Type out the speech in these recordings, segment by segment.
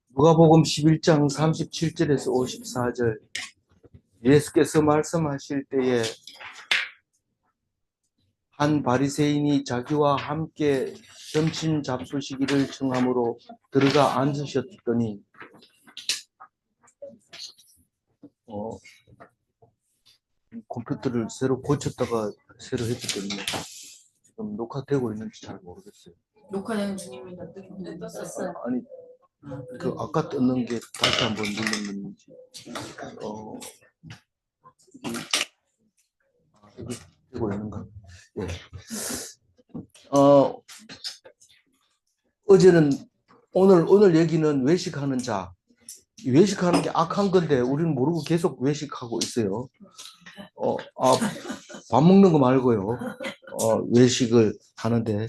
누가복음 11장 37절에서 54절. 예수께서 말씀하실 때에 한 바리새인이 자기와 함께 점심 잡수시기를 청함으로 들어가 앉으셨더니 컴퓨터를 새로 고쳤다가 새로 했기 때문에 지금 녹화되고 있는지 잘 모르겠어요. 녹화되는 중입니다. 떴었어요. 아니 그 아까 떴는 게 다시 한번 눌렀는지 이게 되고 있는가? 예. 어제는 오늘 얘기는 외식하는 자. 외식하는 게 악한 건데 우리는 모르고 계속 외식하고 있어요. 밥 먹는 거 말고요. 외식을 하는데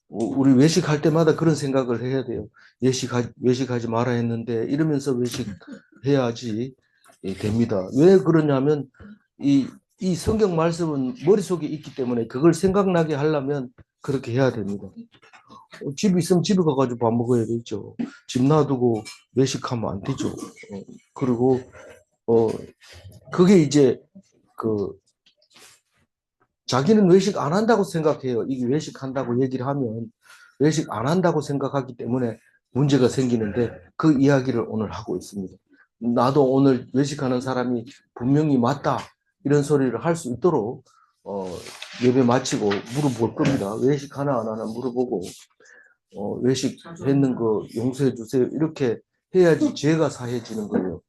우리 외식할 때마다 그런 생각을 해야 돼요. 외식하지 마라 했는데 이러면서 외식해야지 됩니다. 왜 그러냐면 이 성경 말씀은 머릿속에 있기 때문에 그걸 생각나게 하려면 그렇게 해야 됩니다. 집 있으면 집에 가가지고 밥 먹어야 되죠. 집 놔두고 외식하면 안 되죠. 그리고 그게 이제 자기는 외식 안 한다고 생각해요. 이게 외식한다고 얘기를 하면 외식 안 한다고 생각하기 때문에 문제가 생기는데 그 이야기를 오늘 하고 있습니다. 나도 오늘 외식하는 사람이 분명히 맞다 이런 소리를 할 수 있도록 예배 마치고 물어볼 겁니다. 외식하나 안 하나 물어보고 외식했는 거 용서해 주세요. 이렇게 해야지 죄가 사해지는 거예요.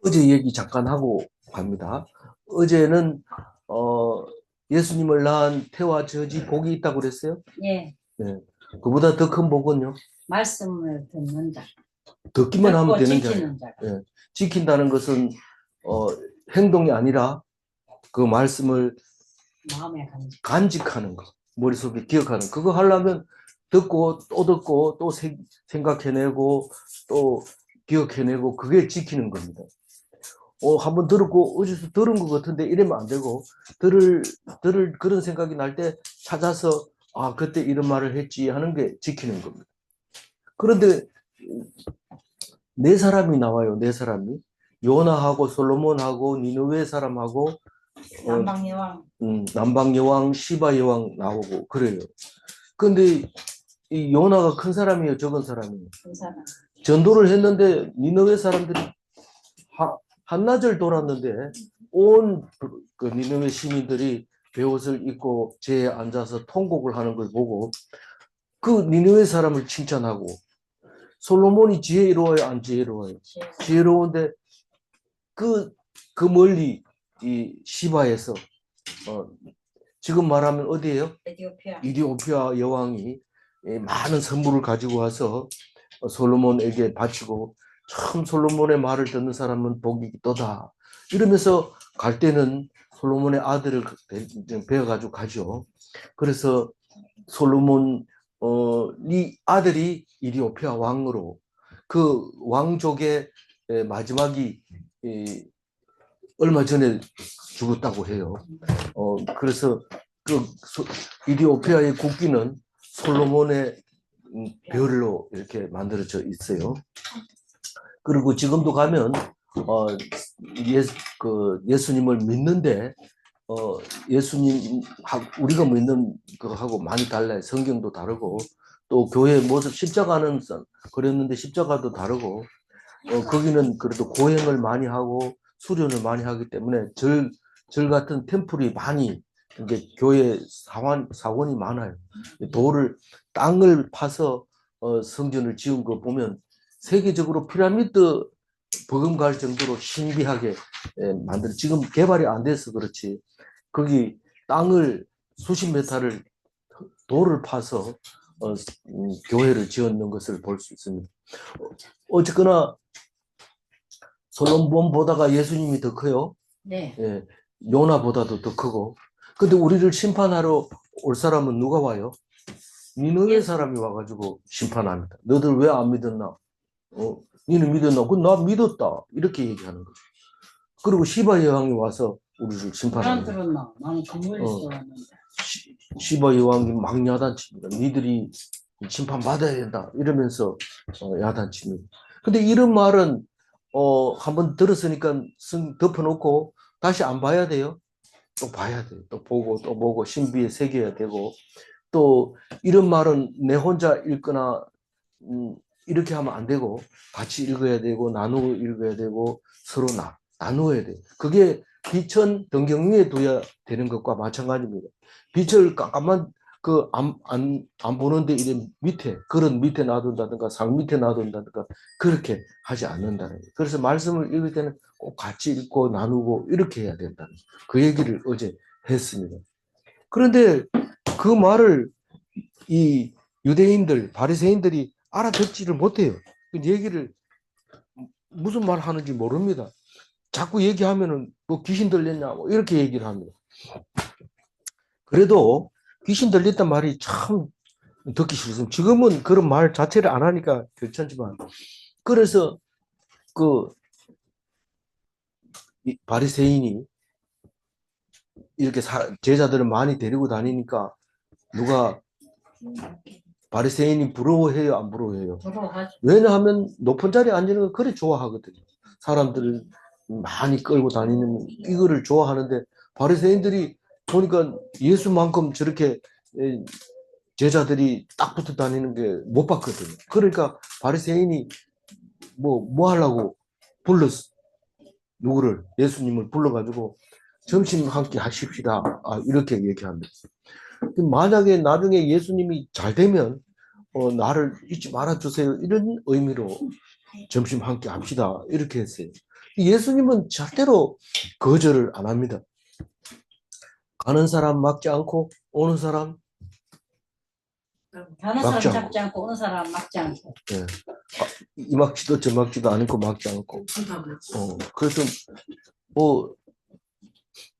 어제 얘기 잠깐 하고 갑니다. 어제는 예수님을 낳은 태와 저지 복이 있다고 그랬어요? 예. 네. 그보다 더 큰 복은요? 말씀을 듣는 자. 듣기만 하면 되는 자. 네. 지킨다는 것은 행동이 아니라 그 말씀을 마음에 간직하는 거, 머릿속에 기억하는 그거 하려면 듣고 또 듣고 또 생각해내고 또 기억해내고 그게 지키는 겁니다. 한번 들었고 어디서 들은 것 같은데 이러면 안 되고 들을 그런 생각이 날 때 찾아서 그때 이런 말을 했지 하는 게 지키는 겁니다. 그런데 네 사람이 나와요. 네 사람이 요나하고 솔로몬하고 니느웨 사람하고 남방 여왕 시바 여왕 나오고 그래요. 근데 이 요나가 큰 사람이에요, 적은 사람이에요? 큰 사람. 전도를 했는데 니느웨 사람들이 한나절 돌았는데 온 그 니느웨 시민들이 베옷을 입고 제에 앉아서 통곡을 하는 걸 보고 그 니느웨 사람을 칭찬하고 솔로몬이 지혜로워요, 안 지혜로워요? 지혜로운데 그 멀리 이 시바에서 지금 말하면 어디예요? 이디오피아 여왕이 많은 선물을 가지고 와서 솔로몬에게 바치고 참 솔로몬의 말을 듣는 사람은 복이 있도다 이러면서 갈 때는 솔로몬의 아들을 배워가지고 가죠. 그래서 솔로몬 이 아들이 이디오피아 왕으로 그 왕족의 마지막이 얼마 전에 죽었다고 해요. 그래서 그 이디오피아의 국기는 솔로몬의 별로 이렇게 만들어져 있어요. 그리고 지금도 가면 예수님을 믿는데 예수님 우리가 믿는 거하고 많이 달라요. 성경도 다르고 또 교회 모습 십자가는 그랬는데 십자가도 다르고 거기는 그래도 고행을 많이 하고 수련을 많이 하기 때문에 절 같은 템플이 많이 이제 교회 사원이 많아요. 땅을 파서 성전을 지은 거 보면 세계적으로 피라미드 버금갈 정도로 신비하게 지금 개발이 안 돼서 그렇지 거기 땅을 수십 메타를 돌을 파서 교회를 지었는 것을 볼 수 있습니다. 어쨌거나 솔로몬보다가 예수님이 더 커요. 네. 예, 요나보다도 더 크고. 근데 우리를 심판하러 올 사람은 누가 와요? 니느웨 사람이 와가지고 심판합니다. 너들 왜 안 믿었나? 니는 믿었나? 나 믿었다. 이렇게 얘기하는 거죠. 그리고 시바 여왕이 와서 우리를 안 심판하는 들었나? 나는 건물에서 어. 왔는데. 시바 여왕이 막 야단칩니다. 니들이 심판받아야 된다. 이러면서 야단칩니다. 근데 이런 말은 한번 들었으니까 덮어놓고 다시 안 봐야 돼요. 또 봐야 돼요. 또 보고 또 보고 신비에 새겨야 되고 또 이런 말은 내 혼자 읽거나 이렇게 하면 안 되고 같이 읽어야 되고 나누고 읽어야 되고 서로 나누어야 돼요. 그게 빛은 등경 위에 둬야 되는 것과 마찬가지입니다. 빛을 깜깜한 안 보는데 이런 밑에 그런 밑에 놔둔다든가 상 밑에 놔둔다든가 그렇게 하지 않는다는 거예요. 그래서 말씀을 읽을 때는 꼭 같이 읽고 나누고 이렇게 해야 된다는 거예요. 그 얘기를 어제 했습니다. 그런데 그 말을 이 유대인들 바리새인들이 알아듣지를 못해요. 그 얘기를 무슨 말 하는지 모릅니다. 자꾸 얘기하면은 뭐 귀신 들렸냐 뭐 이렇게 얘기를 합니다. 그래도 귀신 들렸단 말이 참 듣기 싫습니다. 지금은 그런 말 자체를 안 하니까 괜찮지만 그래서 그 바리새인이 이렇게 제자들을 많이 데리고 다니니까 누가 바리새인이 부러워해요, 안 부러워해요? 부러워하죠. 왜냐하면 높은 자리에 앉는 걸 그래 좋아하거든요. 사람들을 많이 끌고 다니는 이거를 좋아하는데 바리새인들이 보니까 예수만큼 저렇게 제자들이 딱 붙어 다니는 게 못 봤거든요. 그러니까 바리새인이 뭐 하려고 불렀어. 누구를? 예수님을 불러가지고 점심 함께 하십시다. 이렇게 얘기합니다. 만약에 나중에 예수님이 잘 되면 나를 잊지 말아주세요. 이런 의미로 점심 함께 합시다. 이렇게 했어요. 예수님은 절대로 거절을 안 합니다. 가는 사람 막지 않고 오는 사람 가는 사람 막지 않고. 잡지 않고 오는 사람 막지 않고. 예. 이 막지도 저 막지도 않고 막지 않고. 그래서 뭐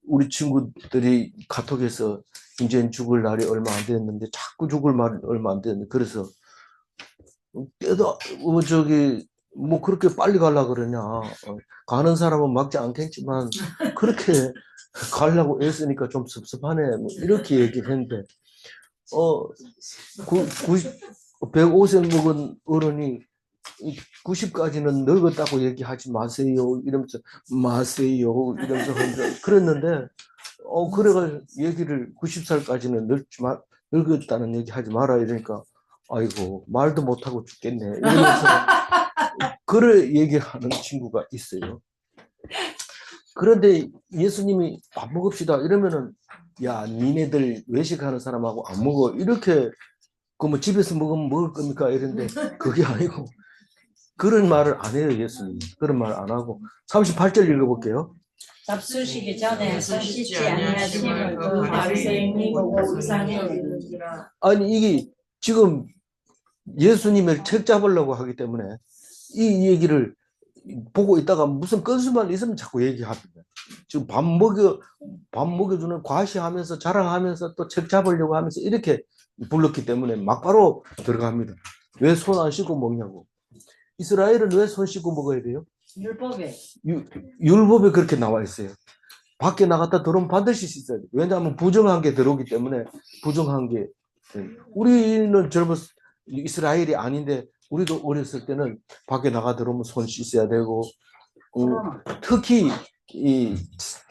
우리 친구들이 카톡에서 이제 죽을 날이 얼마 안 됐는데 자꾸 죽을 날이 얼마 안 됐는데 그래서 때도 뭐 그렇게 빨리 가려 그러냐. 가는 사람은 막지 않겠지만 그렇게 가려고 애쓰니까 좀 섭섭하네. 뭐 이렇게 얘기를 했는데 105세 먹은 어른이 90까지는 늙었다고 얘기하지 마세요. 이러면서 마세요. 이러면서 그랬는데 그래가 얘기를 90살까지는 늙었다는 얘기 하지 마라 이러니까 아이고 말도 못하고 죽겠네 이러면서 그래 얘기하는 친구가 있어요. 그런데 예수님이 밥 먹읍시다 이러면은 야 니네들 외식하는 사람하고 안 먹어 이렇게 그 뭐 집에서 먹으면 먹을 겁니까 이런데 그게 아니고 그런 말을 안 해요. 예수님 그런 말 안 하고 38절 읽어볼게요. 잡수시기 전에 손 씻지 아니하심을 그 바리새인이 보고 이상히 그 여기는지라. 아니 이게 지금 예수님을 책 잡으려고 하기 때문에 이 얘기를 보고 있다가 무슨 건수만 있으면 자꾸 얘기합니다. 지금 밥 먹여주는 과시하면서 자랑하면서 또 책 잡으려고 하면서 이렇게 불렀기 때문에 막바로 들어갑니다. 왜 손 안 씻고 먹냐고. 이스라엘은 왜 손 씻고 먹어야 돼요? 율법에. 율법에 그렇게 나와 있어요. 밖에 나갔다 들어오면 반드시 씻어야 돼요. 왜냐하면 부정한 게 들어오기 때문에 부정한 게 우리는 젊은 이스라엘이 아닌데 우리도 어렸을 때는 밖에 나가 들어오면 손 씻어야 되고 특히 이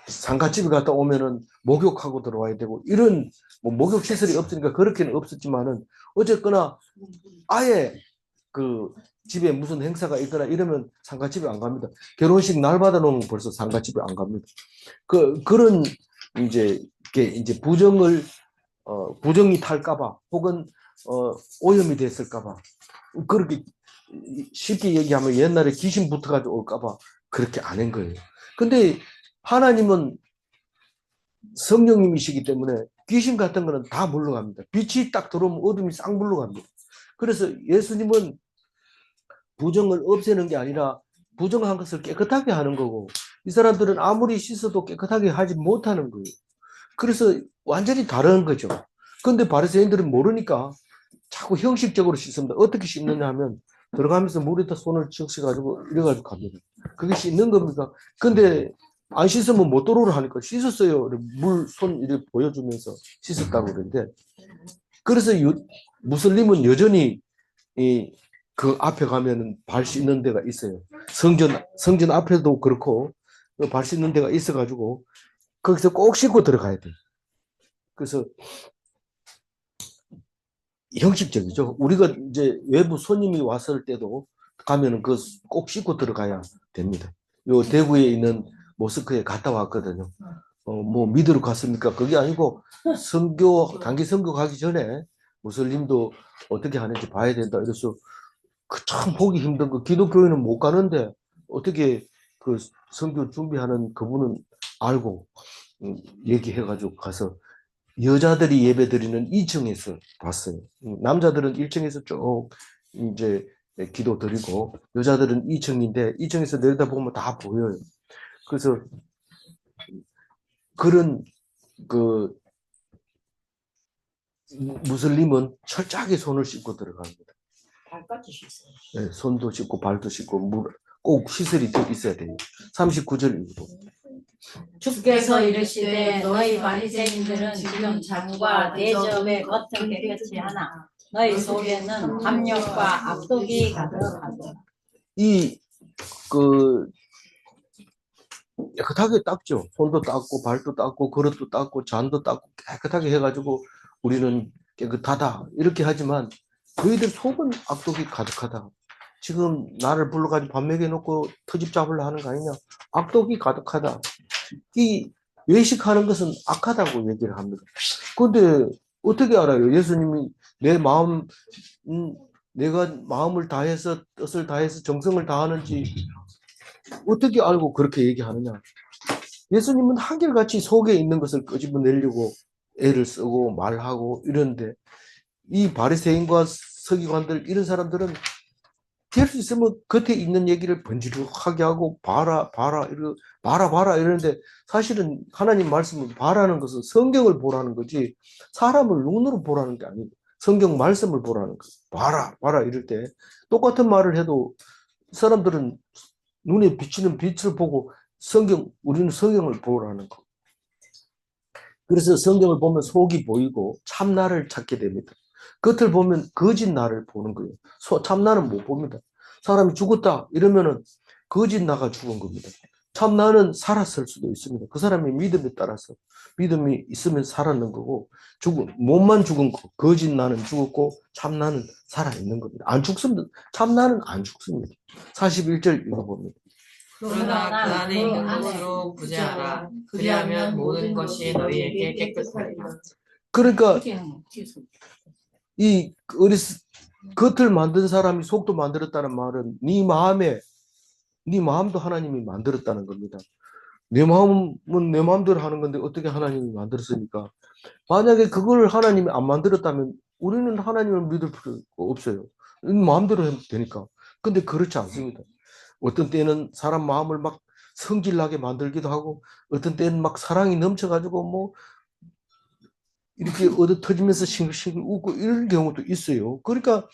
상가집에 갔다 오면은 목욕하고 들어와야 되고 이런 뭐 목욕 시설이 없으니까 그렇게는 없었지만은 어쨌거나 아예 그 집에 무슨 행사가 있거나 이러면 상가집에 안 갑니다. 결혼식 날 받아놓으면 벌써 상가집에 안 갑니다. 그런 이제 부정이 탈까봐 혹은 오염이 됐을까봐 그렇게 쉽게 얘기하면 옛날에 귀신 붙어가지고 올까봐 그렇게 안 한 거예요. 근데 하나님은 성령님이시기 때문에 귀신 같은 거는 다 물러갑니다. 빛이 딱 들어오면 어둠이 싹 물러갑니다. 그래서 예수님은 부정을 없애는 게 아니라 부정한 것을 깨끗하게 하는 거고 이 사람들은 아무리 씻어도 깨끗하게 하지 못하는 거예요. 그래서 완전히 다른 거죠. 그런데 바리새인들은 모르니까 자꾸 형식적으로 씻습니다. 어떻게 씻느냐 하면 들어가면서 물에다 손을 적셔가지고 이래가지고 갑니다. 그게 씻는 겁니다. 근데 안 씻으면 못 들어오라 하니까 씻었어요. 물, 손 이렇게 보여주면서 씻었다고 그러는데, 그래서 무슬림은 여전히 그 앞에 가면은 발 씻는 데가 있어요. 성전 앞에도 그렇고 발 씻는 데가 있어가지고 거기서 꼭 씻고 들어가야 돼요. 그래서 형식적이죠. 우리가 이제 외부 손님이 왔을 때도 가면은 그 꼭 씻고 들어가야 됩니다. 요 대구에 있는 모스크에 갔다 왔거든요. 뭐 믿으러 갔습니까? 그게 아니고 단기 선교 가기 전에 무슬림도 어떻게 하는지 봐야 된다. 이래서 그 참 보기 힘든 거 기독교인은 못 가는데 어떻게 그 선교 준비하는 그분은 알고 얘기해가지고 가서 여자들이 예배 드리는 2층에서 봤어요. 남자들은 1층에서 쭉 이제 기도 드리고 여자들은 2층인데 2층에서 내려다보면 다 보여요. 그래서 그런 그 무슬림은 철저하게 손을 씻고 들어갑니다. 발까지 씻어요. 네, 손도 씻고 발도 씻고 꼭 시설이 좀 있어야 돼요. 39절입니다. 주께서 이르시되 너희 바리새인들은 지금 장과 대접의 겉은 깨끗이 하나 너희 속에는 탐욕과 악독이 가득하다. 그 깨끗하게 닦죠. 손도 닦고 발도 닦고 그릇도 닦고 잔도 닦고 깨끗하게 해가지고 우리는 깨끗하다 이렇게 하지만 저희들 속은 악독이 가득하다. 지금 나를 불러가지고 밥 먹여놓고 터집 잡으려 하는 거 아니냐. 악독이 가득하다. 이 외식하는 것은 악하다고 얘기를 합니다. 그런데 어떻게 알아요? 예수님이 내 마음, 내가 마음을 다해서 뜻을 다해서 정성을 다하는지 어떻게 알고 그렇게 얘기하느냐? 예수님은 한결같이 속에 있는 것을 끄집어내려고 애를 쓰고 말하고 이러는데 이 바리새인과 서기관들 이런 사람들은 될 수 있으면 겉에 있는 얘기를 번지르하게 하고 봐라 이러는데 사실은 하나님 말씀을 봐라는 것은 성경을 보라는 거지 사람을 눈으로 보라는 게 아니에요. 성경 말씀을 보라는 거예요. 봐라 이럴 때 똑같은 말을 해도 사람들은 눈에 비치는 빛을 보고 우리는 성경을 보라는 거. 그래서 성경을 보면 속이 보이고 참나를 찾게 됩니다. 겉을 보면 거짓 나를 보는 거예요. 참나는 못 봅니다. 사람이 죽었다 이러면은 거짓 나가 죽은 겁니다. 참나는 살았을 수도 있습니다. 그 사람의 믿음에 따라서 믿음이 있으면 살았는 거고 몸만 죽은 거 거짓 나는 죽었고 참나는 살아있는 겁니다. 안 죽습니다. 참나는 안 죽습니다. 41절 읽어봅니다. 그러나 그 안에 있는 것으로 구제하라. 그리하면 모든 것이 너희에게 깨끗하리라. 그러니까 이 겉을 만든 사람이 속도 만들었다는 말은 네 마음도 하나님이 만들었다는 겁니다. 내 마음은 내 마음대로 하는 건데 어떻게 하나님이 만들었으니까. 만약에 그걸 하나님이 안 만들었다면 우리는 하나님을 믿을 필요가 없어요. 마음대로 하면 되니까. 근데 그렇지 않습니다. 어떤 때는 사람 마음을 막 성질나게 만들기도 하고 어떤 때는 막 사랑이 넘쳐가지고 뭐 이렇게 얻어 터지면서 싱글싱글 웃고 이런 경우도 있어요. 그러니까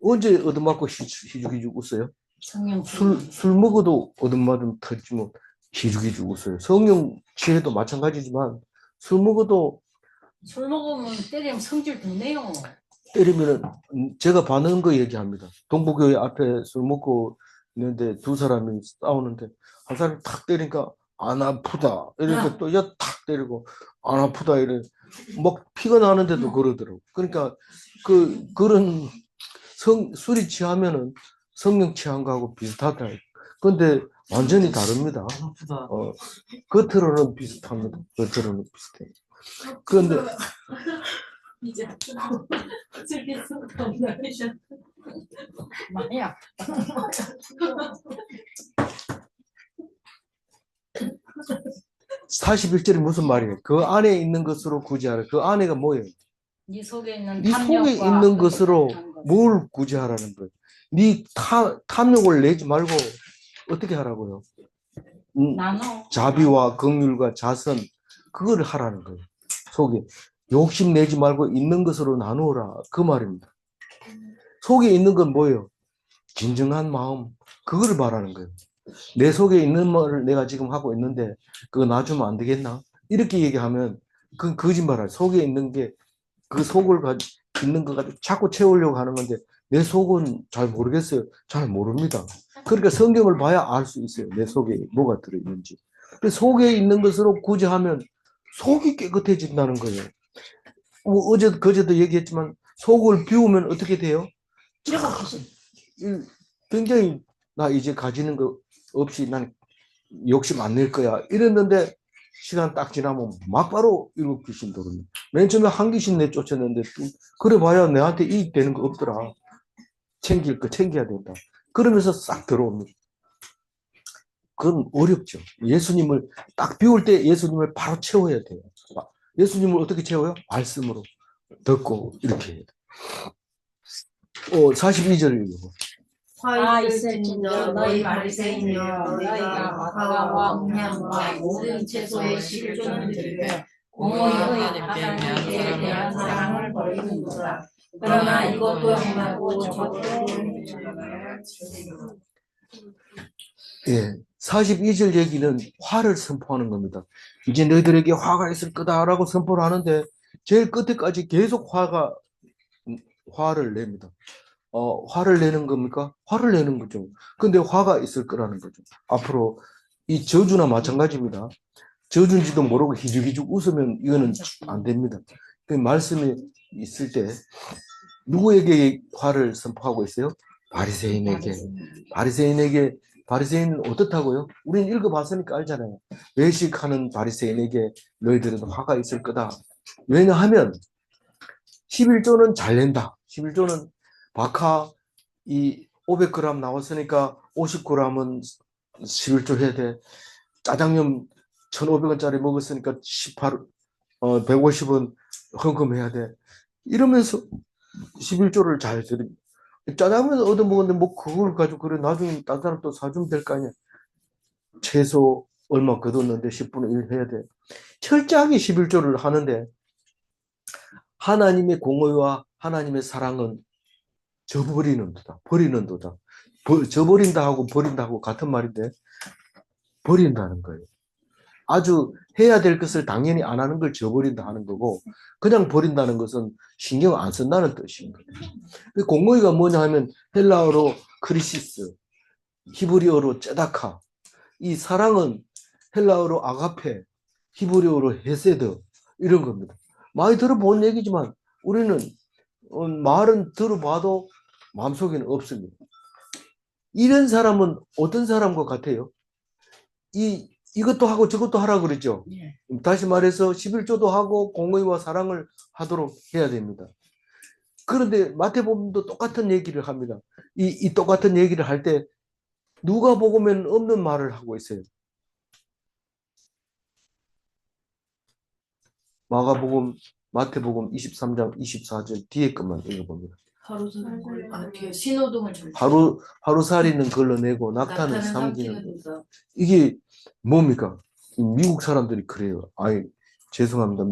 언제 얻어맞고 희죽희죽 웃어요? 술 먹어도 얻어맞으면 터지면 희죽희죽 웃어요. 성령 취해도 마찬가지지만 술 먹으면 때리면 성질 돋네요. 때리면은 제가 반응 거 얘기합니다. 동부교회 앞에 술 먹고 있는데 두 사람이 싸우는데 한 사람이 탁 때리니까 안 아프다 이렇게 또 탁 때리고 안 아프다 이래 막 피가 나는데도 그러더라고. 그러니까 그런 술이 취하면은 성령 취한 거하고 비슷하다. 근데 완전히 다릅니다. 겉으로는 비슷합니다. 겉으로는 비슷해요. 그런데 이제 즐길 수가 없나. 많이 아파. 41절이 무슨 말이에요? 그 안에 있는 것으로 구제하라. 그 안에가 뭐예요? 네 속에 있는 네 속에 있는 것으로 뭘 구제하라는 거예요? 네 탐욕을 내지 말고 어떻게 하라고요? 자비와 긍휼과 자선 그걸 하라는 거예요. 속에 욕심 내지 말고 있는 것으로 나누어라 그 말입니다. 속에 있는 건 뭐예요? 진정한 마음 그걸 말하는 거예요. 내 속에 있는 말을 내가 지금 하고 있는데 그거 놔주면 안 되겠나? 이렇게 얘기하면 그건 거짓말이야. 속에 있는 게 그 속을 있는 거 가지고 자꾸 채우려고 하는 건데 내 속은 잘 모르겠어요. 잘 모릅니다. 그러니까 성경을 봐야 알 수 있어요. 내 속에 뭐가 들어있는지. 그 속에 있는 것으로 굳이 하면 속이 깨끗해진다는 거예요. 그제도 얘기했지만 속을 비우면 어떻게 돼요? 굉장히 나 이제 가지는 거 없이 난 욕심 안 낼 거야 이랬는데 시간 딱 지나면 막바로 7귀신 들어오네. 맨 처음에 한 귀신 내쫓았는데 그래 봐야 내한테 이익되는 거 없더라. 챙길 거 챙겨야 된다. 그러면서 싹 들어옵니다. 그건 어렵죠. 예수님을 딱 비울 때 예수님을 바로 채워야 돼요. 예수님을 어떻게 채워요? 말씀으로 듣고 이렇게 해요. 42절 읽어. 화 있을진저 너희 바리새인이여 너희가 마가와 음양과 모든 채소의 11조는 들되 공의의 하나님께 대한 사랑을 버리는도다. 그러나 이것도 행하고 저것도 예, 42절 얘기는 화를 선포하는 겁니다. 이제 너희들에게 화가 있을 거다라고 선포를 하는데 제일 끝에까지 계속 화를 냅니다. 화를 내는 겁니까? 화를 내는 거죠. 근데 화가 있을 거라는 거죠. 앞으로 이 저주나 마찬가지입니다. 저주인지도 모르고 희죽희죽 웃으면 이거는 안 됩니다. 그 말씀이 있을 때 누구에게 화를 선포하고 있어요? 바리새인에게. 바리새인은 어떻다고요? 우리는 읽어봤으니까 알잖아요. 외식하는 바리새인에게 너희들은 화가 있을 거다. 왜냐하면 11조는 잘 낸다. 11조는 박하 이 500g 나왔으니까 50g은 11조 해야 돼. 짜장면 1,500원짜리 먹었으니까 150원 헌금해야 돼. 이러면서 11조를 잘 드립니다. 짜장면 얻어먹었는데 뭐 그걸 가지고 그래 나중에 다른 사람 또 사주면 될 거 아니야. 최소 얼마 거뒀는데 10분의 1 해야 돼. 철저하게 11조를 하는데 하나님의 공의와 하나님의 사랑은 저버리는 도다. 버리는 도다. 저버린다 하고 버린다 하고 같은 말인데 버린다는 거예요. 아주 해야 될 것을 당연히 안 하는 걸 저버린다 하는 거고 그냥 버린다는 것은 신경 안 쓴다는 뜻인 거예요. 공의가 뭐냐 하면 헬라어로 크리시스, 히브리어로 째다카, 이 사랑은 헬라어로 아가페, 히브리어로 헤세드 이런 겁니다. 많이 들어본 얘기지만 우리는 말은 들어봐도 마음속에는 없습니다. 이런 사람은 어떤 사람과 같아요? 이것도 하고 저것도 하라고 그랬죠. 다시 말해서 11조도 하고 공의와 사랑을 하도록 해야 됩니다. 그런데 마태복음도 똑같은 얘기를 합니다. 이 똑같은 얘기를 할 때 누가복음에는 없는 말을 하고 있어요. 마가복음, 마태복음 23장 24절 뒤에 것만 읽어봅니다. 신호등을 하루살이는 걸러내고 낙타는 삼키는 이게 뭡니까? 미국 사람들이 그래요. 아이 죄송합니다.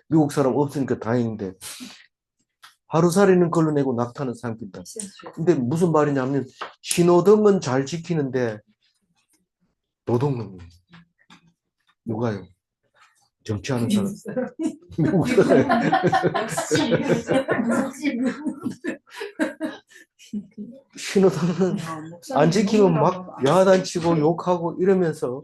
미국 사람 없으니까 다행인데 하루살이는 걸러내고 낙타는 삼킨다. 근데 무슨 말이냐면 신호등은 잘 지키는데 도둑놈이에요. 누가요? 정치하는 사람. 미국 사람. 신호등은 안 지키면 막 야단치고 욕하고 이러면서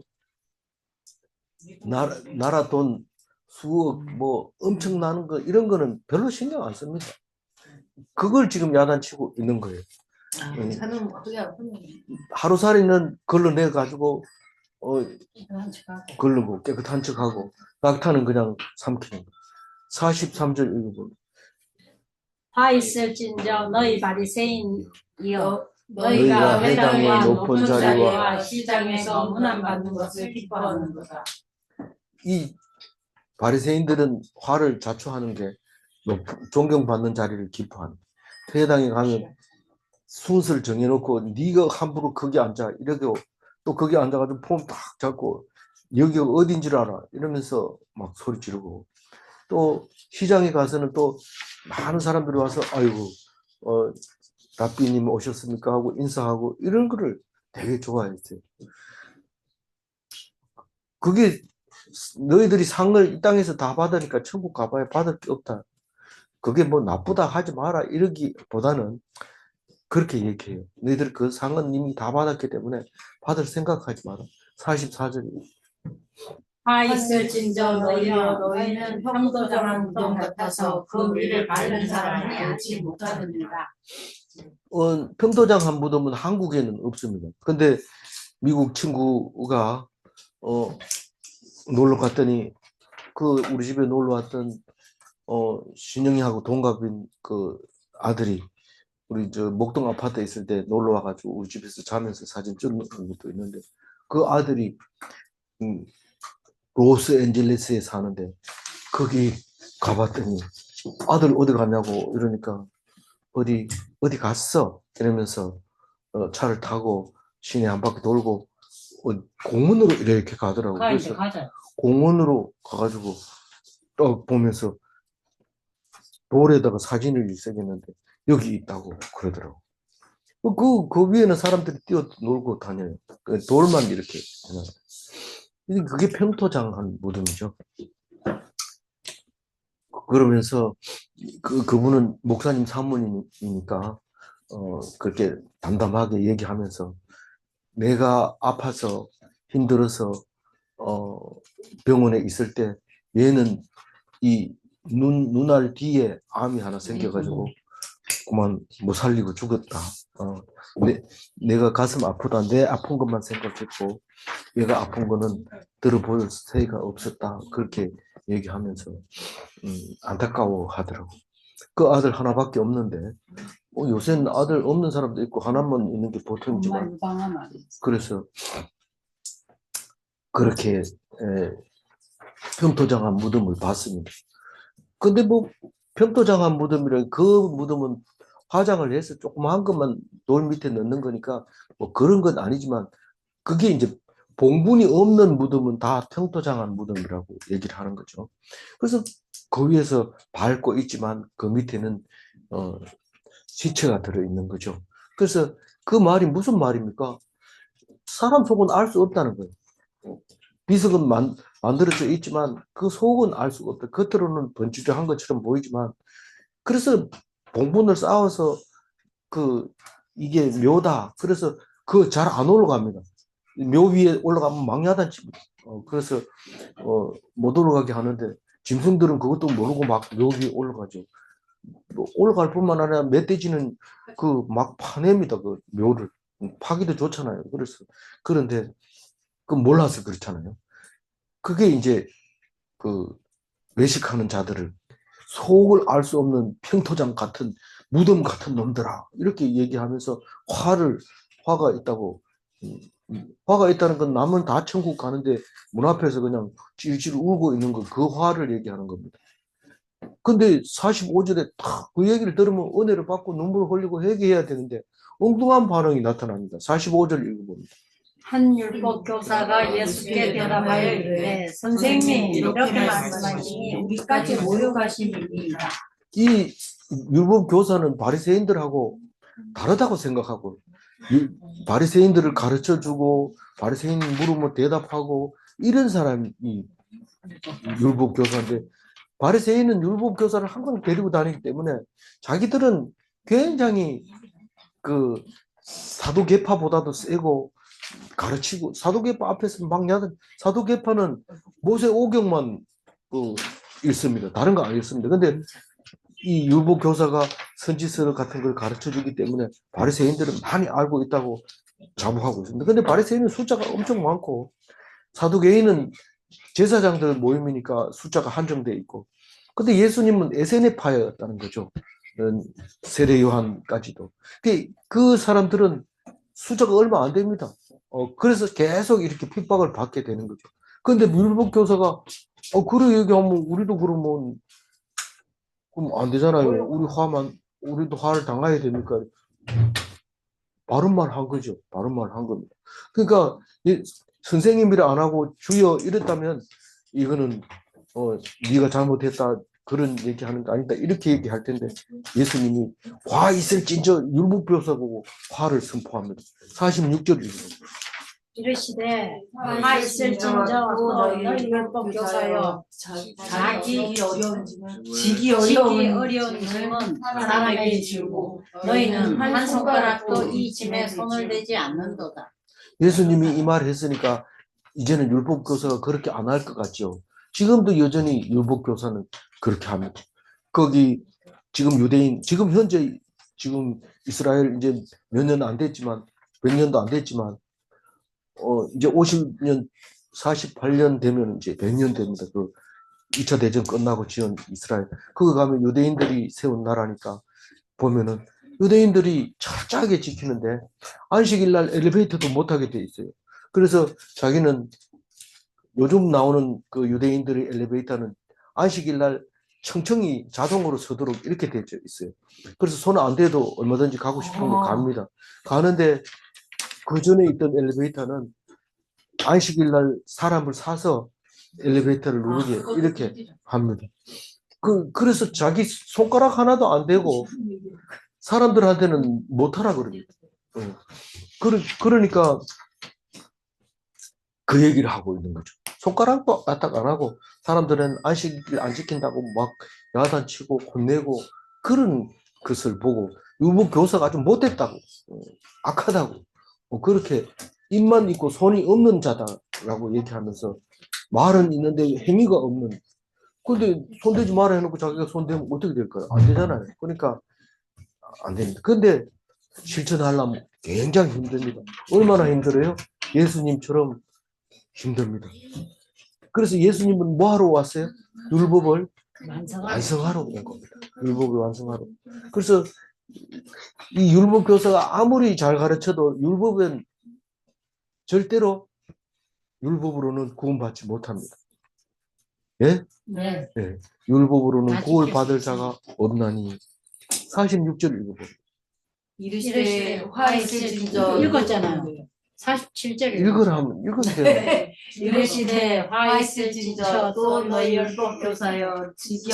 나라 돈 수억 뭐 엄청나는 거 이런 거는 별로 신경 안 씁니다. 그걸 지금 야단치고 있는 거예요. 하루살이는 걸러내 가지고 걸르고 깨끗한 척하고 낙타는 그냥 삼키는 거. 43절 읽어봅니다. 화 있을진저 너희 바리새인이여 너희가 너희가 회당의 회당과 높은 높은 자리와 자리와 시장에서 문안받는 것을 기뻐하는도다. 이 바리새인들은 화를 자초하는 게 존경받는 자리를 기뻐하는. 회당에 가면 순서를 정해놓고 네가 함부로 거기 앉아 이러고 또 거기 앉아가지고 폼 딱 잡고 여기가 어딘 줄 알아 이러면서 막 소리 지르고 또 시장에 가서는 또 많은 사람들이 와서 아이고 랍비님 오셨습니까 하고 인사하고 이런 거를 되게 좋아했어요. 그게 너희들이 상을 이 땅에서 다 받으니까 천국 가봐야 받을 게 없다. 그게 뭐 나쁘다 하지 마라 이러기보다는 그렇게 얘기해요. 너희들 그 상은 이미 다 받았기 때문에 받을 생각하지 마라. 44절이 화 있을진저 너희는 평도장한 무덤 같아서 그 위를 밟는 사람이 알지 못하느니라. 평도장 한 무덤은 한국에는 없습니다. 근데 미국 친구가 놀러 갔더니 그 우리 집에 놀러 왔던 신영이하고 동갑인 그 아들이 우리 저 목동 아파트에 있을 때 놀러 와가지고 우리 집에서 자면서 사진 찍는 것도 있는데 그 아들이 로스앤젤레스에 사는데 거기 가봤더니 아들 어디 갔냐고 이러니까 어디 갔어 이러면서 차를 타고 시내 한 바퀴 돌고 공원으로 이렇게 가더라고요. 이제 그래서 가자. 공원으로 가가지고 보면서 돌에다가 사진을 일색했는데 여기 있다고 그러더라고. 그 위에는 사람들이 뛰어 놀고 다녀요. 그 돌만 이렇게 그냥. 그게 평토장한 무덤이죠. 그러면서 그분은 목사님 사모님이니까 그렇게 담담하게 얘기하면서 내가 아파서 힘들어서 병원에 있을 때 얘는 이 눈알 뒤에 암이 하나 생겨가지고 그만 못 살리고 죽었다. 내가 가슴 아프다. 내 아픈 것만 생각했고 얘가 아픈 거는 들어볼 새가 없었다. 그렇게 얘기하면서 안타까워 하더라고. 그 아들 하나밖에 없는데 요새는 아들 없는 사람도 있고 하나만 있는 게 보통이지만 그래서 그렇게 평토장한 무덤을 봤습니다. 근데 뭐 평토장한 무덤이라 그 무덤은 화장을 해서 조그마한 것만 돌 밑에 넣는 거니까 뭐 그런 건 아니지만 그게 이제 봉분이 없는 무덤은 다 평토장한 무덤이라고 얘기를 하는 거죠. 그래서 그 위에서 밟고 있지만 그 밑에는 시체가 들어있는 거죠. 그래서 그 말이 무슨 말입니까? 사람 속은 알 수 없다는 거예요. 비석은 만들어져 있지만 그 속은 알 수가 없다. 겉으로는 번지르한 것처럼 보이지만 그래서 봉분을 쌓아서 이게 묘다. 그래서 그 잘 안 올라갑니다. 묘 위에 올라가면 망야단치. 그래서 못 올라가게 하는데 짐승들은 그것도 모르고 막 묘 위에 올라가죠. 올라갈 뿐만 아니라 멧돼지는 막 파냅니다. 그 묘를 파기도 좋잖아요. 그래서 그런데 몰라서 그렇잖아요. 그게 이제 외식하는 자들을 속을 알 수 없는 평토장 같은 무덤 같은 놈들아 이렇게 얘기하면서 화가 있다고. 화가 있다는 건 남은 다 천국 가는데 문 앞에서 그냥 찔찔 울고 있는 그 화를 얘기하는 겁니다. 근데 45절에 딱 그 얘기를 들으면 은혜를 받고 눈물을 흘리고 회개해야 되는데 엉뚱한 반응이 나타납니다. 45절 읽어봅니다. 한 율법 교사가 예수께 대답하여 이르되 선생님 이렇게 말씀하시니 우리까지 모욕하심이니이다. 이 율법 교사는 바리새인들하고 다르다고 생각하고 바리새인들을 가르쳐주고 바리새인 물으면 대답하고 이런 사람이 율법 교사인데 바리새인은 율법 교사를 항상 데리고 다니기 때문에 자기들은 굉장히 사도계파보다도 세고 가르치고 사도계파 앞에서 막 야단 사도계파는 모세 오경만 읽습니다. 다른 거 안 읽습니다. 근데 이 율법 교사가 선지서 같은 걸 가르쳐 주기 때문에 바리새인들은 많이 알고 있다고 자부하고 있습니다. 근데 바리새인은 숫자가 엄청 많고 사두개인은 제사장들 모임이니까 숫자가 한정돼 있고 근데 예수님은 에세네파였다는 거죠. 세례 요한까지도. 그 사람들은 숫자가 얼마 안 됩니다. 그래서 계속 이렇게 핍박을 받게 되는 거죠. 근데 율법 교사가 그래 얘기하면 우리도 그러면 그럼 안 되잖아요. 우리도 화를 당해야 되니까 바른 말 한 거죠. 바른 말 한 겁니다. 그러니까 선생님이라 안 하고 주여 이랬다면 이거는 네가 잘못했다 그런 얘기하는 거 아니다 이렇게 얘기할 텐데 예수님이 화 있을진저 율법교사 보고 화를 선포합니다. 46절 읽어요. 이르시되 화 있을진저 또 너희 율법 교사여 자기 어려운 지기 어려운 짐은 사람에게 지우고 너희는 한 손가락도 이 짐에 손을 대지 않는도다. 예수님이 이 말을 했으니까 이제는 율법 교사가 그렇게 안 할 것 같죠. 지금도 여전히 율법 교사는 그렇게 합니다. 거기 지금 유대인, 지금 현재 지금 이스라엘 이제 몇 년 안 됐지만, 몇 년도 안 됐지만, 이제 50년, 48년 되면 이제 100년 됩니다. 그 2차 대전 끝나고 지은 이스라엘. 거기 가면 유대인들이 세운 나라니까 보면은 유대인들이 철저하게 지키는데 안식일 날 엘리베이터도 못 타게 돼 있어요. 그래서 자기는 요즘 나오는 그 유대인들의 엘리베이터는 안식일 날 청청이 자동으로 서도록 이렇게 되어 있어요. 그래서 손 안 대도 얼마든지 가고 싶은 거 갑니다. 가는데 그 전에 있던 엘리베이터는 안식일 날 사람을 사서 엘리베이터를 누르게 이렇게 합니다. 그래서 자기 손가락 하나도 안 대고 사람들한테는 못하라 그럽니다. 그러니까 그 얘기를 하고 있는 거죠. 손가락도 까딱 안 하고 사람들은 안식일 안 지킨다고 막 야단치고 혼내고 그런 것을 보고 율법 교사가 좀 못됐다고 악하다고 그렇게 입만 있고 손이 없는 자다라고 얘기하면서 말은 있는데 행위가 없는. 근데 손대지 말아 해놓고 자기가 손대면 어떻게 될까요? 안 되잖아요. 그러니까 안 됩니다. 근데 실천하려면 굉장히 힘듭니다. 얼마나 힘들어요? 예수님처럼 힘듭니다. 그래서 예수님은 뭐 하러 왔어요? 율법을 완성하러 온 겁니다. 율법을 완성하러. 그래서 이 율법 교사가 아무리 잘 가르쳐도 율법은 절대로 율법으로는 구원받지 못합니다. 예? 네. 예. 율법으로는 구원 받을 자가 없나니. 46절 읽어보세요. 이르시되 화 있을진저 읽었잖아요. 47절 읽으라면 읽으세요. 이르시되 화 있을진저 또 너희 율법 교사여 지기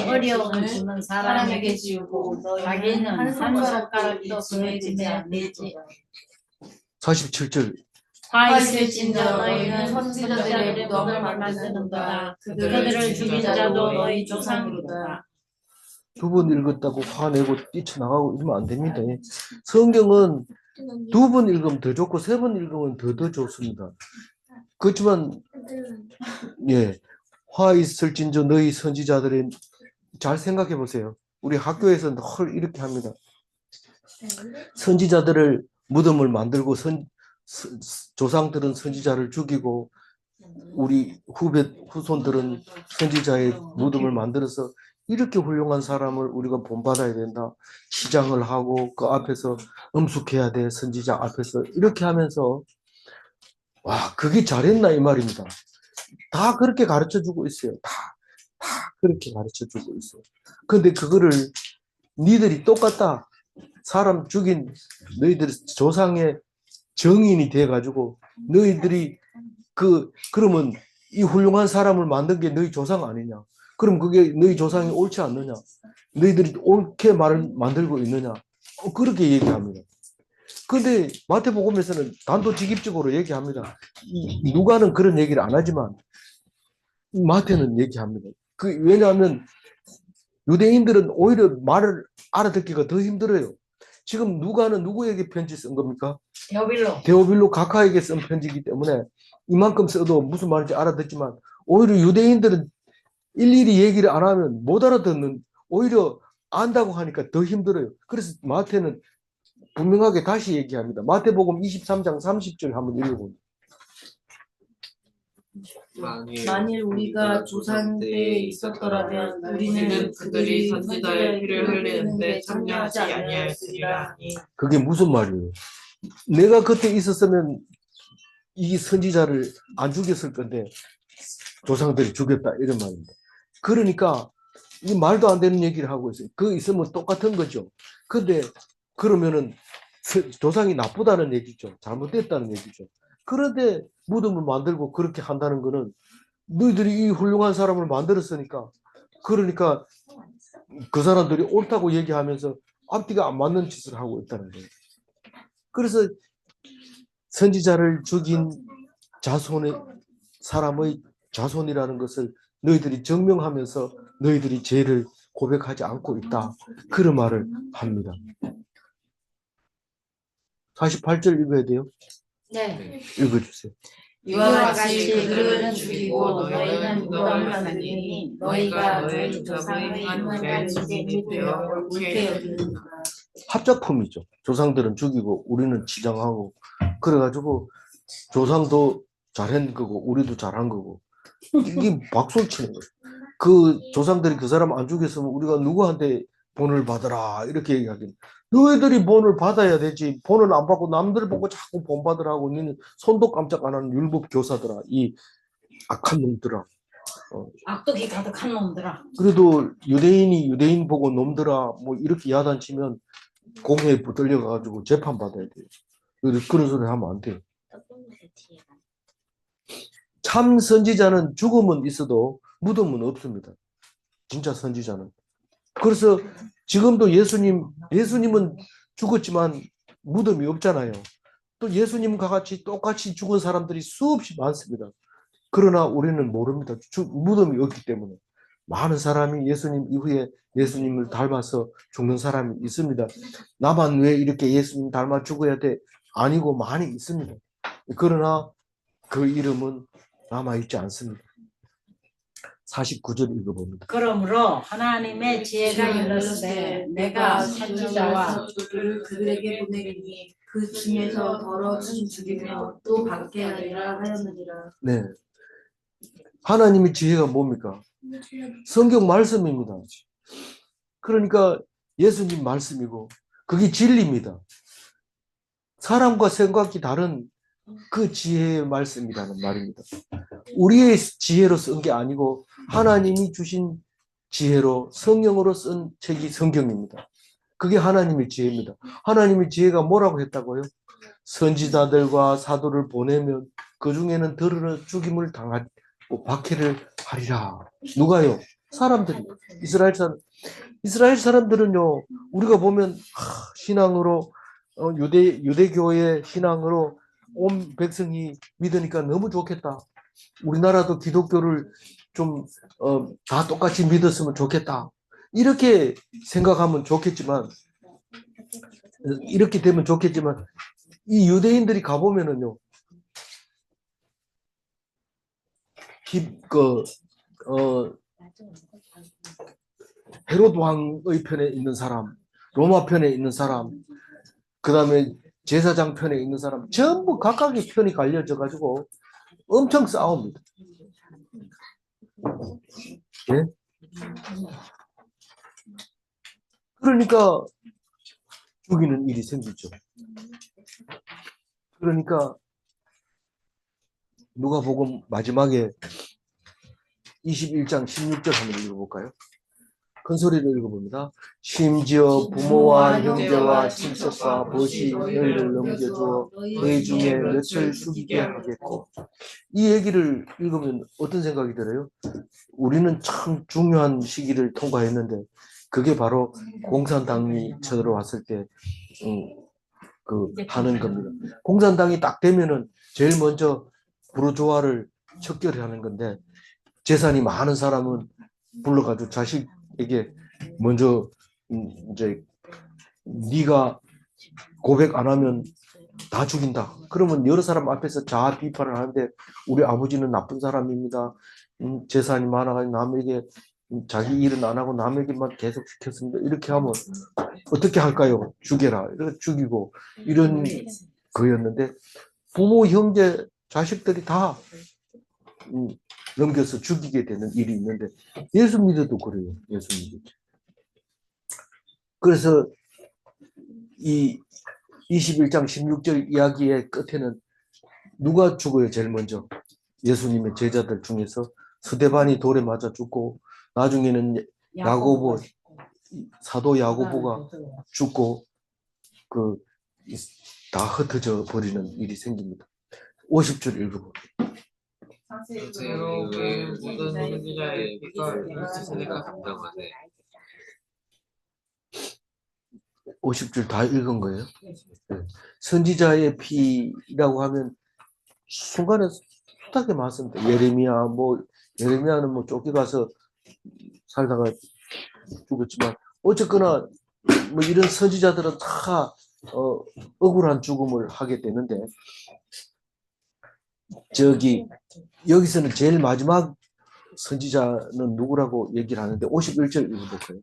어려운 짐은 사람에게 지우고 자기는 한 손가락도 그에게 안 내지. 47절. 화 있을진저 너희는 선지자들의 무덤을 만드는도다. 그들을 죽인 자도 너희 조상이로다. 두 번 읽었다고 화내고 뛰쳐나가고 이러면 안 됩니다. 성경은 두 번 읽으면 더 좋고 세 번 읽으면 더 좋습니다. 그렇지만 예, 화 있을진저 너희 선지자들의 잘 생각해 보세요. 우리 학교에서는 헐 이렇게 합니다. 선지자들을 무덤을 만들고 조상들은 선지자를 죽이고 우리 후손들은 선지자의 무덤을 만들어서 이렇게 훌륭한 사람을 우리가 본받아야 된다. 시장을 하고 그 앞에서 음숙해야 돼. 선지자 앞에서 이렇게 하면서 와 그게 잘했나 이 말입니다. 다 그렇게 가르쳐주고 있어요. 다 그렇게 가르쳐주고 있어요. 근데 그거를 니들이 똑같다. 사람 죽인 너희들 조상의 정인이 돼가지고 너희들이 그러면 이 훌륭한 사람을 만든 게 너희 조상 아니냐? 그럼 그게 너희 조상이 옳지 않느냐? 너희들이 옳게 말을 만들고 있느냐? 그렇게 얘기합니다. 근데 마태복음에서는 단도직입적으로 얘기합니다. 누가는 그런 얘기를 안 하지만 마태는 얘기합니다. 왜냐하면 유대인들은 오히려 말을 알아듣기가 더 힘들어요. 지금 누가는 누구에게 편지 쓴 겁니까? 데오빌로 각하에게 쓴 편지이기 때문에 이만큼 써도 무슨 말인지 알아듣지만 오히려 유대인들은 일일이 얘기를 안 하면 못 알아듣는 오히려 안다고 하니까 더 힘들어요. 그래서 마태는 분명하게 다시 얘기합니다. 마태복음 23장 30절 한번 읽어보세요. 만일 우리가 조상 때에 있었더라면 우리는 그들이 선지자의 피를 흘리는데 참여하지 아니하였으리라 하니. 그게 무슨 말이에요? 내가 그때 있었으면 이 선지자를 안 죽였을 건데 조상들이 죽였다 이런 말입니다. 그러니까 이 말도 안 되는 얘기를 하고 있어요. 그 있으면 똑같은 거죠. 근데 그러면은 조상이 나쁘다는 얘기죠. 잘못됐다는 얘기죠. 그런데 무덤을 만들고 그렇게 한다는 거는 너희들이 이 훌륭한 사람을 만들었으니까 그러니까 그 사람들이 옳다고 얘기하면서 앞뒤가 안 맞는 짓을 하고 있다는 거예요. 그래서 선지자를 죽인 자손의 사람의 자손이라는 것을 너희들이 증명하면서 너희들이 죄를 고백하지 않고 있다. 그런 말을 합니다. 48절 읽어야 돼요. 네. 읽어주세요. 이와 같이 그들은 죽이고 너희는 무덤을 만드니 너희가 너희 조상의 한 죄의 증인이 되어 옳게 여기는가. 합작품이죠. 조상들은 죽이고 우리는 치장하고 그래가지고 조상도 잘한 거고 우리도 잘한 거고 이게 박수를 치는 거예요. 그 조상들이 그 사람 안 죽였으면 우리가 누구한테 본을 받으라 이렇게 얘기하긴 너희들이 본을 받아야 되지 본을 안 받고 남들 보고 자꾸 본 받으라고 니는 손도 깜짝 안 하는 율법 교사들아 이 악한 놈들아. 악독이 가득한 놈들아. 그래도 유대인이 유대인 보고 놈들아 뭐 이렇게 야단치면 공회에 붙들려가지고 재판 받아야 돼요. 그런 소리 하면 안 돼요. 참 선지자는 죽음은 있어도 무덤은 없습니다. 진짜 선지자는. 그래서 지금도 예수님은 죽었지만 무덤이 없잖아요. 또 예수님과 같이 똑같이 죽은 사람들이 수없이 많습니다. 그러나 우리는 모릅니다. 무덤이 없기 때문에. 많은 사람이 예수님 이후에 예수님을 닮아서 죽는 사람이 있습니다. 나만 왜 이렇게 예수님 닮아 죽어야 돼? 아니고 많이 있습니다. 그러나 그 이름은 남아있지 않습니다. 49절 읽어봅니다. 그러므로 하나님의 지혜가 이르시되 내가 선지자와 그들에게 보내리니 그 중에서 더러는 죽이며 또 받게 하리라 하였느니라. 네. 하나님의 지혜가 뭡니까? 성경 말씀입니다. 그러니까 예수님 말씀이고 그게 진리입니다. 사람과 생각이 다른 그 지혜의 말씀이라는 말입니다. 우리의 지혜로 쓴 게 아니고 하나님이 주신 지혜로 성령으로 쓴 책이 성경입니다. 그게 하나님의 지혜입니다. 하나님의 지혜가 뭐라고 했다고요? 선지자들과 사도를 보내면 그 중에는 들으러 죽임을 당하고 박해를 하리라. 누가요? 사람들이. 이스라엘 사람들은요, 우리가 보면 신앙으로 유대교의 신앙으로 온 백성이 믿으니까 너무 좋겠다. 우리나라도 기독교를 좀 다 똑같이 믿었으면 좋겠다. 이렇게 생각하면 좋겠지만 이렇게 되면 좋겠지만 이 유대인들이 가보면은요, 헤롯 왕의 편에 있는 사람, 로마 편에 있는 사람, 그 다음에 제사장 편에 있는 사람 전부 각각의 편이 갈려져 가지고 엄청 싸웁니다. 예? 그러니까 죽이는 일이 생기죠. 그러니까 누가복음 마지막에 21장 16절 한번 읽어볼까요? 큰 소리로 읽어봅니다. 심지어 부모와 형제와 친척과 벗이 너희를 넘겨주어 너희 중에 몇을 죽이게 하겠고. 이 얘기를 읽으면 어떤 생각이 들어요? 우리는 참 중요한 시기를 통과했는데 그게 바로 공산당이 쳐들어왔을 때 하는 겁니다. 공산당이 딱 되면은 제일 먼저 부르주아를 척결하는 건데 재산이 많은 사람은 불러가지고 자식에게 먼저 이제 네가 고백 안 하면 다 죽인다. 그러면 여러 사람 앞에서 자아 비판을 하는데 우리 아버지는 나쁜 사람입니다. 재산이 많아가지고 남에게 자기 일은 안 하고 남에게만 계속 시켰습니다. 이렇게 하면 어떻게 할까요? 죽여라. 이렇게 죽이고 이런 거였는데 부모, 형제, 자식들이 다 넘겨서 죽이게 되는 일이 있는데 예수 믿어도 그래요. 예수 믿어도. 그래서 이 21장 16절 이야기의 끝에는 누가 죽어요? 제일 먼저 예수님의 제자들 중에서 스데반이 돌에 맞아 죽고 나중에는 야고보 사도 야고보가 죽고 다 흩어져 버리는 일이 생깁니다. 50줄 읽어볼게요. 새로 그 모든 선지자의 빛과 일치세대가 감당하되 50줄 다 읽은 거예요? 네. 선지자의 피라고 하면 순간에 숱하게 많습니다. 예레미야는 뭐 쫓겨가서 살다가 죽었지만 어쨌거나 뭐 이런 선지자들은 다 억울한 죽음을 하게 되는데 여기서는 제일 마지막 선지자는 누구라고 얘기를 하는데 51절 읽어볼까요?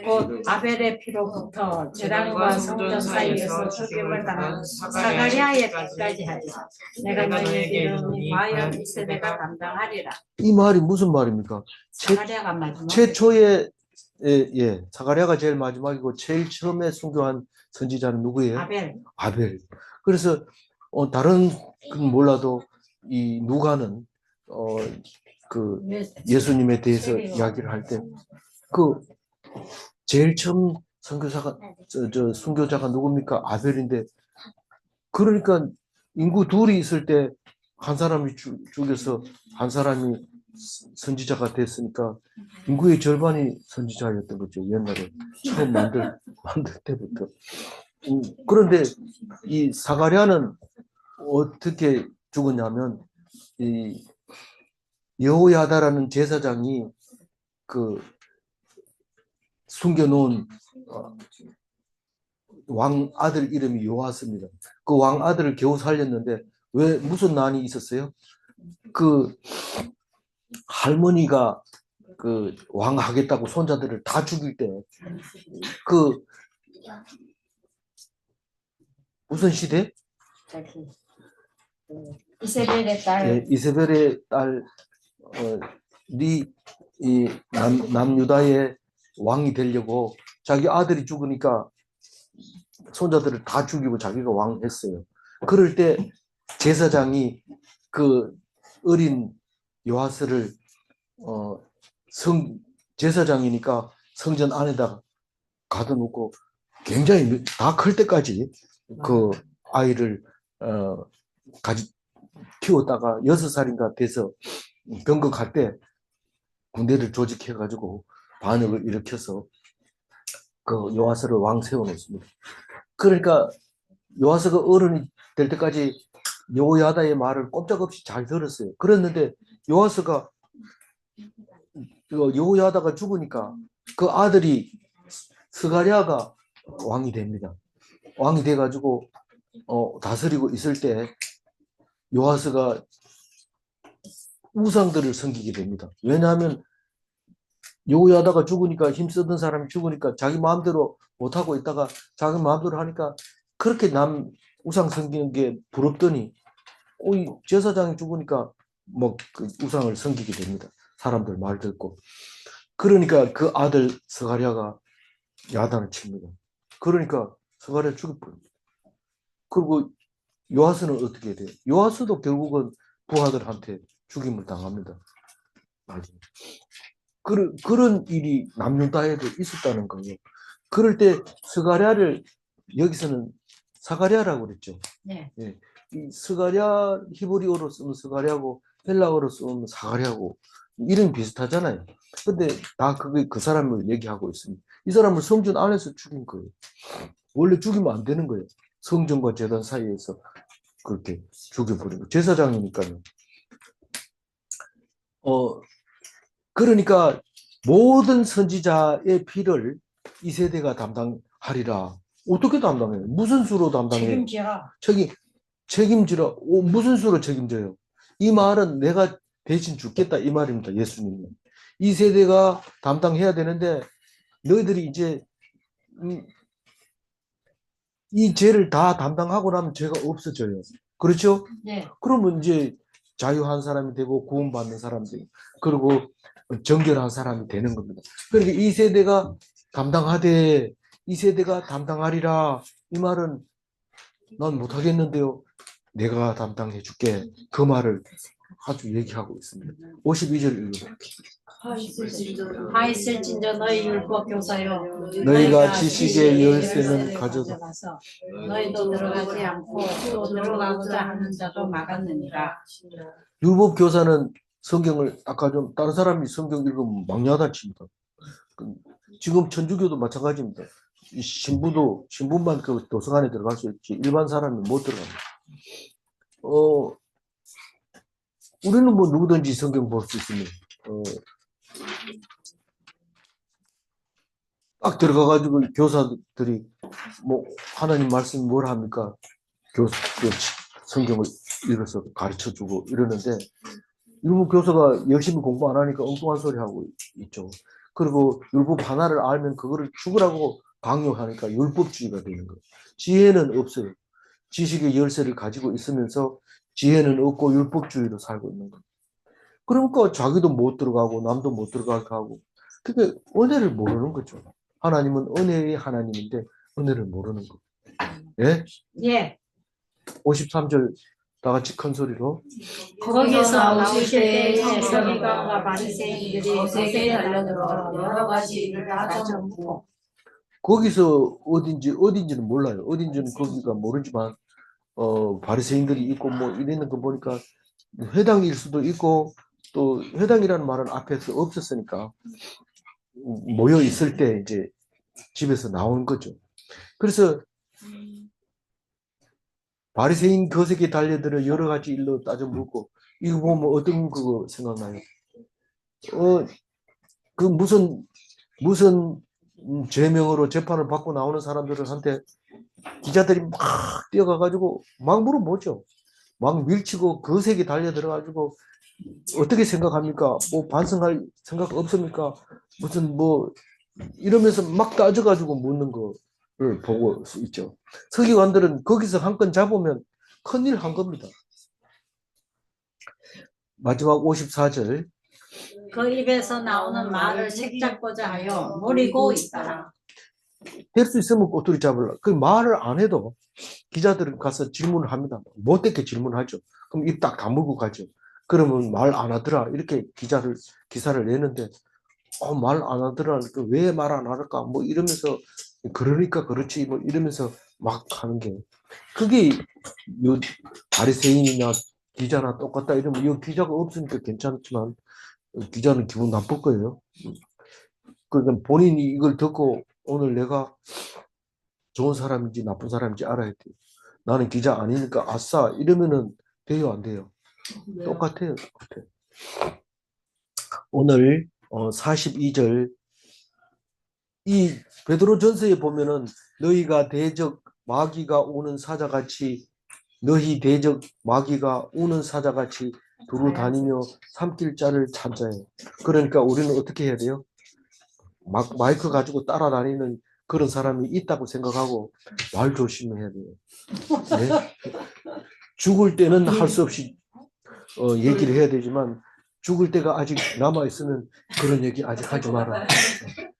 곧 아벨의 피로부터 제단과 성전 사이에서 죽임을 당한 사가랴의 피까지 하리라. 내가 너희에게 이르노니 과연 이 세대가 감당하리라. 이 말이 무슨 말입니까? 사가랴가 마지막. 최초의 사가랴가 제일 마지막이고 제일 처음에 순교한 선지자는 누구예요? 아벨. 그래서 다른 건 몰라도 이 누가는 그 예수님에 대해서 이야기를 할 때 그 제일 처음 선교사가 순교자가 누굽니까? 아벨인데 그러니까 인구 둘이 있을 때 한 사람이 죽여서 한 사람이 선지자가 됐으니까 인구의 절반이 선지자였던 거죠. 옛날에 처음 만들 때부터. 그런데 이 사가랴는 어떻게 죽었냐면 이 여호야다라는 제사장이 그 숨겨놓은 왕 아들 이름이 요아스입니다. 그 왕 아들을 겨우 살렸는데 왜 무슨 난이 있었어요? 그 할머니가 그 왕 하겠다고 손자들을 다 죽일 때 그 무슨 시대? 이세벨의 딸. 이세벨의 딸 이 남유다의 왕이 되려고 자기 아들이 죽으니까 손자들을 다 죽이고 자기가 왕 했어요. 그럴 때 제사장이 그 어린 요아스를 제사장이니까 성전 안에다가 가둬놓고 굉장히 다 클 때까지 그 아이를 키웠다가 6살인가 돼서 병거갈 때 군대를 조직해가지고 반역을 일으켜서 그 요아스를 왕 세워놓습니다. 그러니까 요아스가 어른이 될 때까지 여호야다의 말을 꼼짝없이 잘 들었어요. 그랬는데 요아스가 여호야다가 죽으니까 그 아들이 스가랴가 왕이 됩니다. 왕이 돼가지고 다스리고 있을 때 요아스가 우상들을 섬기게 됩니다. 왜냐하면 여호야다가 죽으니까 힘쓰던 사람이 죽으니까 자기 마음대로 못하고 있다가 자기 마음대로 하니까 그렇게 남 우상 섬기는 게 부럽더니 제사장이 죽으니까 뭐 그 우상을 섬기게 됩니다. 사람들 말 듣고. 그러니까 그 아들 스가랴가 야단을 칩니다. 그러니까 스가랴 죽여버립니다. 그리고 요아스는 어떻게 돼요? 요아스도 결국은 부하들한테 죽임을 당합니다. 그런 일이 남유다에도 있었다는 거예요. 그럴 때 스가랴를 여기서는 사가랴라고 그랬죠. 네. 예. 이 스가랴 히브리어로 쓰면 스가랴고 헬라어로 쓰면 사가랴고 이름 비슷하잖아요. 근데 다 그 사람을 얘기하고 있습니다. 이 사람을 성전 안에서 죽인 거예요. 원래 죽이면 안 되는 거예요. 성전과 제단 사이에서 그렇게 죽여버리고 제사장이니까요. 그러니까 모든 선지자의 피를 이 세대가 담당하리라. 어떻게 담당해요? 무슨 수로 담당해요? 책임지라. 무슨 수로 책임져요? 이 말은 내가 대신 죽겠다 이 말입니다. 예수님은. 이 세대가 담당해야 되는데 너희들이 이제 이 죄를 다 담당하고 나면 죄가 없어져요. 그렇죠? 네. 그러면 이제 자유한 사람이 되고 구원받는 사람들 그리고 정결한 사람이 되는 겁니다. 그러니까 이 세대가 담당하되 이 세대가 담당하리라 이 말은 난 못하겠는데요. 내가 담당해 줄게. 그 말을 아주 얘기하고 있습니다. 52절 읽어볼게요. 다 있을진저 너희 율법 교사여 너희가 지식의 열쇠는 가져가 너희도 들어가지 않고 또 들어가고자 하는 자도 막았느니라. 율법 교사는 성경을 아까 좀 다른 사람이 성경 읽으면 막냐다 칩니다. 지금 천주교도 마찬가지입니다. 이 신부만 그 도서관에 들어갈 수 있지 일반 사람은 못 들어갑니다. 우리는 뭐 누구든지 성경 볼 수 있으면 딱 들어가가지고 교사들이 뭐 하나님 말씀 뭘 합니까? 성경을 읽어서 가르쳐주고 이러는데 일부 교사가 열심히 공부 안 하니까 엉뚱한 소리 하고 있죠. 그리고 율법 하나를 알면 그거를 죽으라고 강요하니까 율법주의가 되는 거예요. 지혜는 없어요. 지식의 열쇠를 가지고 있으면서 지혜는 없고 율법주의로 살고 있는 거예요. 그러니까 자기도 못 들어가고 남도 못 들어가게 하고 그게 은혜를 모르는 거죠. 하나님은 은혜의 하나님인데 은혜를 모르는 거. 예? 예. 53절 다 같이 큰 소리로. 거기서 나오실 때에 서기관과 서기관과 바리새인들이 거세게 달려들어 여러 가지 일을 따져묻고 거기서 어딘지는 몰라요. 어딘지는 거기가 모르지만 바리새인들이 있고 뭐 이러는 거 보니까 회당일 수도 있고 또 회당이라는 말은 앞에서 없었으니까 모여 있을 때 이제 집에서 나온 거죠. 그래서 바리새인 거세게 달려들어 여러 가지 일로 따져 묻고 이거 보면 어떤 그거 생각나요? 그 무슨 죄명으로 재판을 받고 나오는 사람들한테 기자들이 막 뛰어가가지고 막 물어보죠. 막 밀치고 거세게 달려들어가지고 어떻게 생각합니까? 뭐 반성할 생각 없습니까? 무슨 뭐 이러면서 막 따져가지고 묻는 거를 보고 있죠. 서기관들은 거기서 한 건 잡으면 큰일 한 겁니다. 마지막 54절. 그 입에서 나오는 말을 색잡고자 하여 노리고 있더라. 될 수 있으면 꼬투리 잡으려. 그 말을 안 해도 기자들은 가서 질문을 합니다. 못되게 질문하죠. 그럼 입 딱 다물고 가죠. 그러면 말 안 하더라. 이렇게 기사를 내는데, 말 안 하더라. 왜 말 안 할까? 뭐 이러면서, 그러니까 그렇지. 뭐 이러면서 막 하는 게. 그게 요 바리새인이나 기자나 똑같다. 이러면 이 기자가 없으니까 괜찮지만, 기자는 기분 나쁠 거예요. 그러니까 본인이 이걸 듣고 오늘 내가 좋은 사람인지 나쁜 사람인지 알아야 돼요. 나는 기자 아니니까 아싸 이러면은 돼요, 안 돼요? 네. 똑같아요. 오늘 42절 이 베드로 전서에 보면은 너희가 대적 마귀가 오는 사자같이 너희 대적 마귀가 오는 사자같이 두루 다니며 삼킬 자를 찾아요. 그러니까 우리는 어떻게 해야 돼요? 마이크 가지고 따라다니는 그런 사람이 있다고 생각하고 말 조심해야 돼요. 네? 죽을 때는 할 수 없이 얘기를 해야 되지만 죽을 때가 아직 남아 있으면 그런 얘기 아직 하지 마라.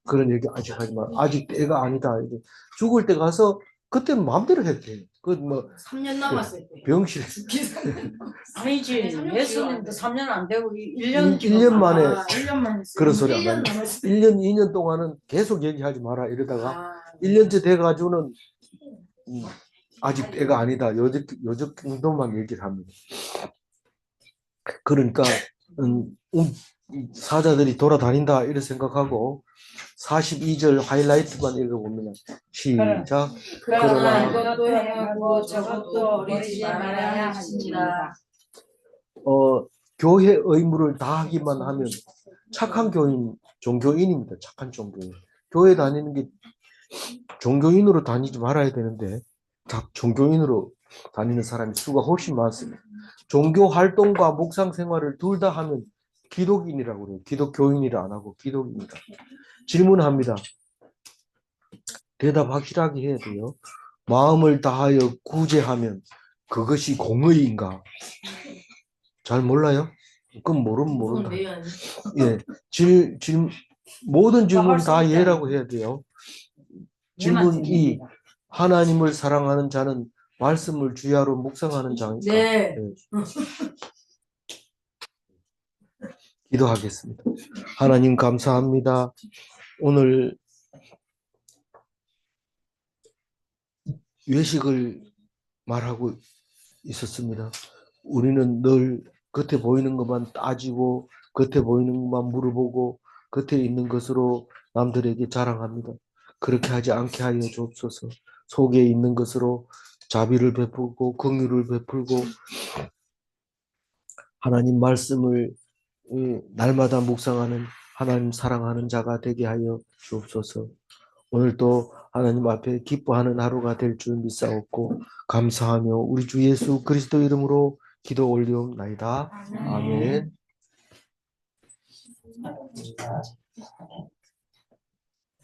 그런 얘기 아직 하지 마라. 아직 때가 아니다. 이제 죽을 때 가서 그때는 마음대로 해도 돼요. 그 뭐 3년 남았을 때 병실 아니지. 예수님도 3년 안 되고 1년 1년 만에 1년 만에 그런 소리 안 1년 합니다. 남았을 때 1년, 2년 동안은 계속 얘기하지 마라 이러다가 1년째 돼가지고는 아직 때가 아니다. 요 정도만 얘기를 합니다. 그러니까 사자들이 돌아다닌다 이렇게 생각하고 42절 하이라이트만 읽어보면 시작. 그러나 그러나 이것도 행하고 저것도 버리지 말아야 하시니라. 교회 의무를 다하기만 하면 착한 종교인입니다. 착한 종교인. 교회 다니는 게 종교인으로 다니지 말아야 되는데 종교인으로 다니는 사람이 수가 훨씬 많습니다. 종교 활동과 묵상 생활을 둘 다 하면 기독인이라고 그래요. 기독교인이라 안 하고 기독인이다. 질문합니다. 대답 확실하게 해야 돼요. 마음을 다하여 구제하면 그것이 공의인가? 잘 몰라요? 그건 모른다. 예, 모든 질문 다 예라고 해야 돼요. 질문 2. 하나님을 사랑하는 자는 말씀을 주야로 묵상하는 자니까. 네. 기도하겠습니다. 하나님 감사합니다. 오늘 외식을 말하고 있었습니다. 우리는 늘 겉에 보이는 것만 따지고 겉에 보이는 것만 물어보고 겉에 있는 것으로 남들에게 자랑합니다. 그렇게 하지 않게 하여 주옵소서. 속에 있는 것으로 자비를 베풀고 긍휼을 베풀고 하나님 말씀을 날마다 묵상하는 하나님 사랑하는 자가 되게 하여 주옵소서. 오늘도 하나님 앞에 기뻐하는 하루가 될 줄 믿사옵고 감사하며 우리 주 예수 그리스도 이름으로 기도 올리옵나이다. 아멘.